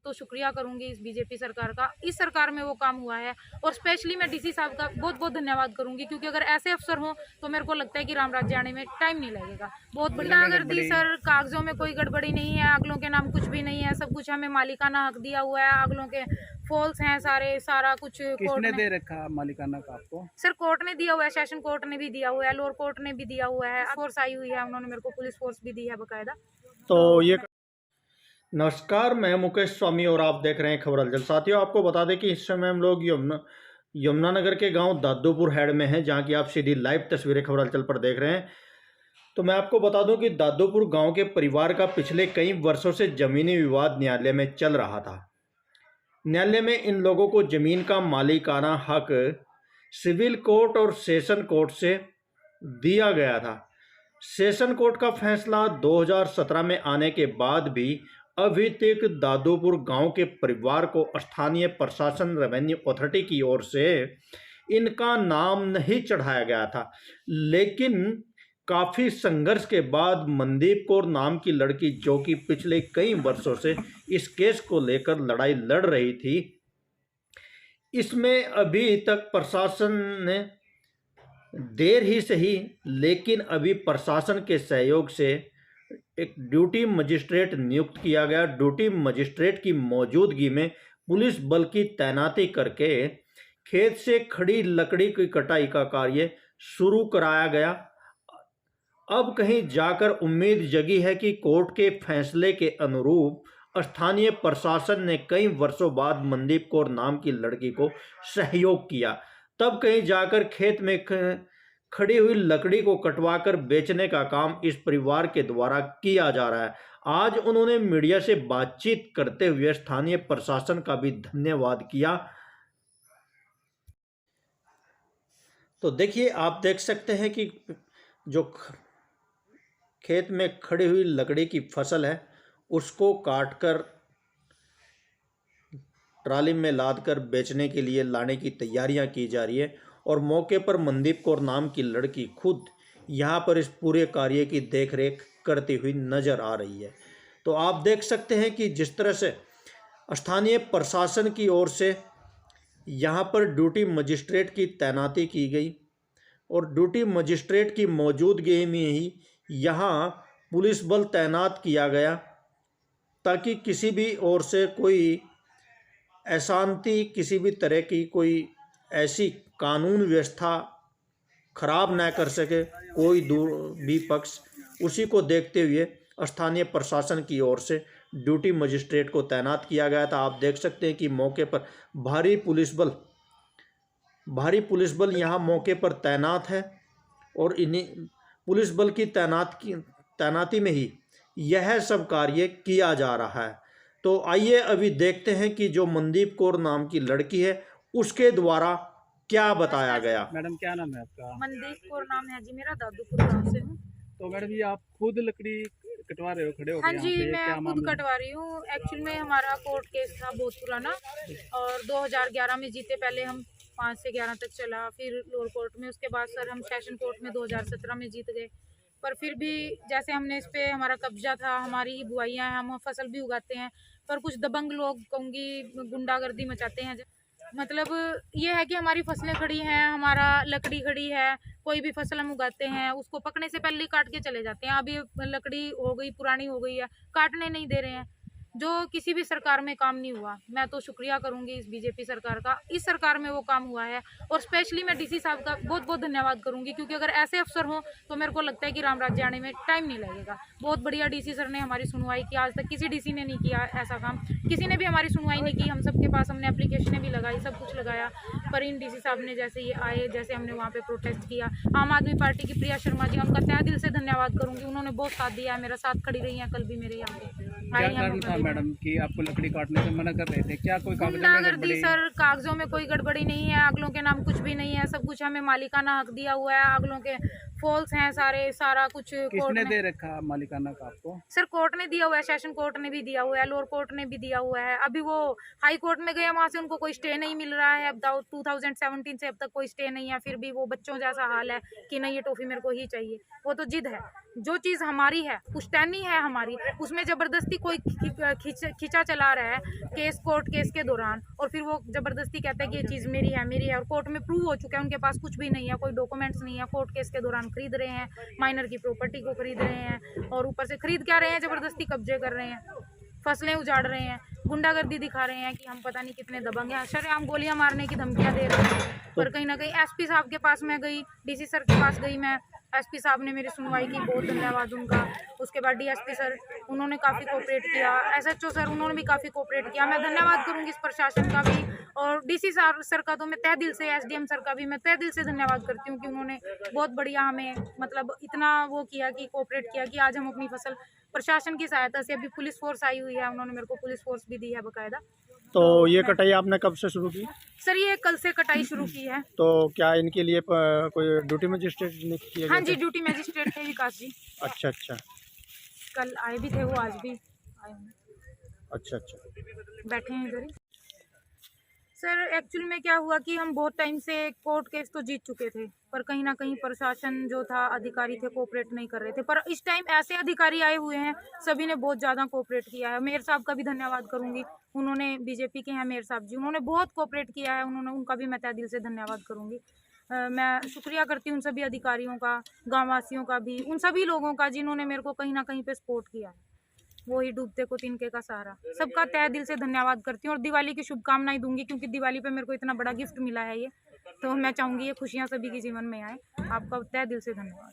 तो शुक्रिया करूंगी इस बीजेपी सरकार का। इस सरकार में वो काम हुआ है और स्पेशली मैं डीसी साहब का बहुत बहुत धन्यवाद करूंगी, क्योंकि अगर ऐसे अफसर हों तो मेरे को लगता है कि राम राज्य आने में टाइम नहीं लगेगा। बहुत बढ़िया। अगर दी सर, कागजों में कोई गड़बड़ी नहीं है, अगलों के नाम कुछ भी नहीं है, सब कुछ हमें मालिकाना हक दिया हुआ है, अगलों के फॉल्स हैं सारा कुछ कोर्ट किसने दे रखा मालिकाना का आपको? सर कोर्ट ने दिया हुआ है, सेशन कोर्ट ने भी दिया हुआ है, लोअर कोर्ट ने भी दिया हुआ है, फोर्स आई हुई है, उन्होंने मेरे को पुलिस फोर्स भी दी है बकायदा। तो ये नमस्कार, मैं मुकेश स्वामी और आप देख रहे हैं खबर अलजल। साथियों, आपको बता दें कि इस समय हम लोग यमुनानगर के गांव दादोपुर हेड में हैं, जहां की आप सीधी लाइव तस्वीरें खबर अलजल पर देख रहे हैं। तो मैं आपको बता दूं कि दादोपुर गांव के परिवार का पिछले कई वर्षों से जमीनी विवाद न्यायालय में चल रहा था। न्यायालय में इन लोगों को जमीन का मालिकाना हक सिविल कोर्ट और सेशन कोर्ट से दिया गया था। सेशन कोर्ट का फैसला 2017 में आने के बाद भी अभी तक दादोपुर गांव के परिवार को स्थानीय प्रशासन रेवेन्यू अथॉरिटी की ओर से इनका नाम नहीं चढ़ाया गया था। लेकिन काफ़ी संघर्ष के बाद मनदीप कौर नाम की लड़की, जो कि पिछले कई वर्षों से इस केस को लेकर लड़ाई लड़ रही थी, इसमें अभी तक प्रशासन ने देर ही सही लेकिन अभी प्रशासन के सहयोग से एक ड्यूटी मजिस्ट्रेट नियुक्त किया गया। ड्यूटी मजिस्ट्रेट की मौजूदगी में पुलिस बल की तैनाती करके खेत से खड़ी लकड़ी की कटाई का कार्य शुरू कराया गया। अब कहीं जाकर उम्मीद जगी है कि कोर्ट के फैसले के अनुरूप स्थानीय प्रशासन ने कई वर्षों बाद मनदीप कौर नाम की लड़की को सहयोग किया, तब कहीं जाकर खेत में खड़ी हुई लकड़ी को कटवाकर बेचने का काम इस परिवार के द्वारा किया जा रहा है। आज उन्होंने मीडिया से बातचीत करते हुए स्थानीय प्रशासन का भी धन्यवाद किया। तो देखिए, आप देख सकते हैं कि जो खेत में खड़ी हुई लकड़ी की फसल है उसको काटकर ट्राली में लादकर बेचने के लिए लाने की तैयारियां की जा रही है और मौके पर मनदीप कौर नाम की लड़की खुद यहां पर इस पूरे कार्य की देखरेख करती हुई नजर आ रही है। तो आप देख सकते हैं कि जिस तरह से स्थानीय प्रशासन की ओर से यहां पर ड्यूटी मजिस्ट्रेट की तैनाती की गई और ड्यूटी मजिस्ट्रेट की मौजूदगी में ही यहाँ पुलिस बल तैनात किया गया, ताकि किसी भी ओर से कोई अशांति, किसी भी तरह की कोई ऐसी कानून व्यवस्था खराब न कर सके कोई दूर भी पक्ष। उसी को देखते हुए स्थानीय प्रशासन की ओर से ड्यूटी मजिस्ट्रेट को तैनात किया गया था। आप देख सकते हैं कि मौके पर भारी पुलिस बल यहाँ मौके पर तैनात है और इन्हीं पुलिस बल की तैनाती में ही यह सब कार्य किया जा रहा है। तो आइए अभी देखते हैं कि जो मनदीप कौर नाम की लड़की है उसके द्वारा क्या बताया गया। मैडम, क्या नाम है आपका? मनदीप कौर नाम है जी मेरा, दादूपुर गांव से हूँ। तो मैडम, ये आप खुद लकड़ी कटवा रहे हो, खड़े हो? हाँ जी, मैं खुद कटवा रही हूँ। एक्चुअल में हमारा कोर्ट केस था बहुत पुराना और 2011 में जीते। पहले हम 5 से 11 तक चला, फिर लोअर कोर्ट में, उसके बाद सर हम सेशन कोर्ट में 2017 में जीत गए। पर फिर भी जैसे हमने इस पे, हमारा कब्जा था, हमारी ही बुआइयाँ हैं, हम फसल भी उगाते हैं, पर कुछ दबंग लोग, कहूँगी गुंडागर्दी मचाते हैं। मतलब ये है कि हमारी फसलें खड़ी हैं, हमारा लकड़ी खड़ी है, कोई भी फसल हम उगाते हैं उसको पकने से पहले काट के चले जाते हैं। अभी लकड़ी हो गई, पुरानी हो गई है, काटने नहीं दे रहे हैं, जो किसी भी सरकार में काम नहीं हुआ। मैं तो शुक्रिया करूंगी इस बीजेपी सरकार का। इस सरकार में वो काम हुआ है और स्पेशली मैं डीसी साहब का बहुत बहुत धन्यवाद करूंगी, क्योंकि अगर ऐसे अफसर हों तो मेरे को लगता है कि राम राज्य आने में टाइम नहीं लगेगा। बहुत बढ़िया डीसी सर ने हमारी सुनवाई की, आज तक किसी डीसी ने नहीं किया ऐसा काम, किसी ने भी हमारी सुनवाई नहीं की। हम सबके पास हमने एप्लीकेशनें भी लगाई, सब कुछ लगाया, पर इन डीसी साहब ने जैसे ये आए, जैसे हमने वहाँ पे प्रोटेस्ट किया, आम आदमी पार्टी की प्रिया शर्मा जी, उनका तहे दिल से धन्यवाद करूंगी। उन्होंने बहुत साथ दिया है, मेरा साथ खड़ी रही है, कल भी मेरे यहाँ पे आई हैं। मैडम कि आपको लकड़ी काटने से मना कर रहे थे, क्या कोई गुंडागर्दी सर, कागजों में कोई गड़बड़ी नहीं है, अगलों के नाम कुछ भी नहीं है, सब कुछ हमें मालिकाना हक दिया हुआ है, अगलों के फॉल्स हैं सारे, सारा कुछ कोर्ट किसने ने दे रखा मालिकाना का आपको? सर कोर्ट ने दिया हुआ है, सेशन कोर्ट ने भी दिया हुआ है, लोअर कोर्ट ने भी दिया हुआ है। अभी वो हाई कोर्ट में गए, वहां से उनको कोई स्टे नहीं मिल रहा है। अब 2017 से अब तक कोई स्टे नहीं है, फिर भी वो बच्चों जैसा हाल है कि नहीं ये टॉफी मेरे को ही चाहिए। वो तो जिद है, जो चीज़ हमारी है पुश्तैनी है हमारी, उसमें जबरदस्ती कोई खींचा चला रहा है कोर्ट केस के दौरान, और फिर वो जबरदस्ती कहता है कि ये चीज़ मेरी है और कोर्ट में प्रूव हो चुका है उनके पास कुछ भी नहीं है, कोई डॉक्यूमेंट्स नहीं है। कोर्ट केस के दौरान खरीद रहे हैं, माइनर की प्रॉपर्टी को खरीद रहे हैं, और ऊपर से खरीद क्या रहे हैं, जबरदस्ती कब्जे कर रहे हैं, फसलें उजाड़ रहे हैं, गुंडागर्दी दिखा रहे हैं कि हम पता नहीं कितने दबंग हैं, शरेआम गोलियां मारने की धमकियां दे रहे हैं। पर कहीं ना कहीं एसपी साहब के पास मैं गई, डीसी सर के पास गई मैं, एसपी साहब ने मेरी सुनवाई की, बहुत धन्यवाद उनका। उसके बाद डीएसपी सर, उन्होंने काफ़ी कोऑपरेट किया, एसएचओ सर, उन्होंने भी काफ़ी कोऑपरेट किया। मैं धन्यवाद करूंगी इस प्रशासन का भी, और डीसी सर का तो मैं तहे दिल से, एसडीएम सर का भी मैं तहे दिल से धन्यवाद करती हूँ कि उन्होंने बहुत बढ़िया हमें मतलब इतना वो किया कि कोऑपरेट किया कि आज हम अपनी फसल प्रशासन की सहायता से, अभी पुलिस फोर्स आई हुई है, उन्होंने मेरे को पुलिस फोर्स भी दी है बाकायदा। तो ये कटाई आपने कब से शुरू की? सर ये कल से कटाई शुरू की है। तो क्या इनके लिए कोई ड्यूटी मजिस्ट्रेट ने किया हाँ गया जी, था? ड्यूटी मजिस्ट्रेट थे विकास जी, अच्छा अच्छा कल आए भी थे, वो आज भी आए हैं, अच्छा अच्छा। बैठे हैं इधर ही। सर एक्चुअल में क्या हुआ कि हम बहुत टाइम से कोर्ट केस तो जीत चुके थे, पर कहीं ना कहीं प्रशासन जो था, अधिकारी थे, कोऑपरेट नहीं कर रहे थे। पर इस टाइम ऐसे अधिकारी आए हुए हैं, सभी ने बहुत ज़्यादा कोऑपरेट किया है। मेयर साहब का भी धन्यवाद करूंगी, उन्होंने, बीजेपी के हैं मेयर साहब जी, उन्होंने बहुत कोऑपरेट किया है, उनका भी मैं तहे दिल से धन्यवाद करूंगी। मैं शुक्रिया करती हूँ उन सभी अधिकारियों का, गाँव वासियों का भी, उन सभी लोगों का जिन्होंने मेरे को कहीं ना कहीं पे सपोर्ट किया है। वो ही डूबते को तिनके का सहारा, सबका तहे दिल से धन्यवाद करती हूँ, और दिवाली की शुभकामनाएं दूंगी, क्योंकि दिवाली पे मेरे को इतना बड़ा गिफ्ट मिला है ये, तो मैं चाहूँगी ये खुशियाँ सभी के जीवन में आए। आपका तहे दिल से धन्यवाद।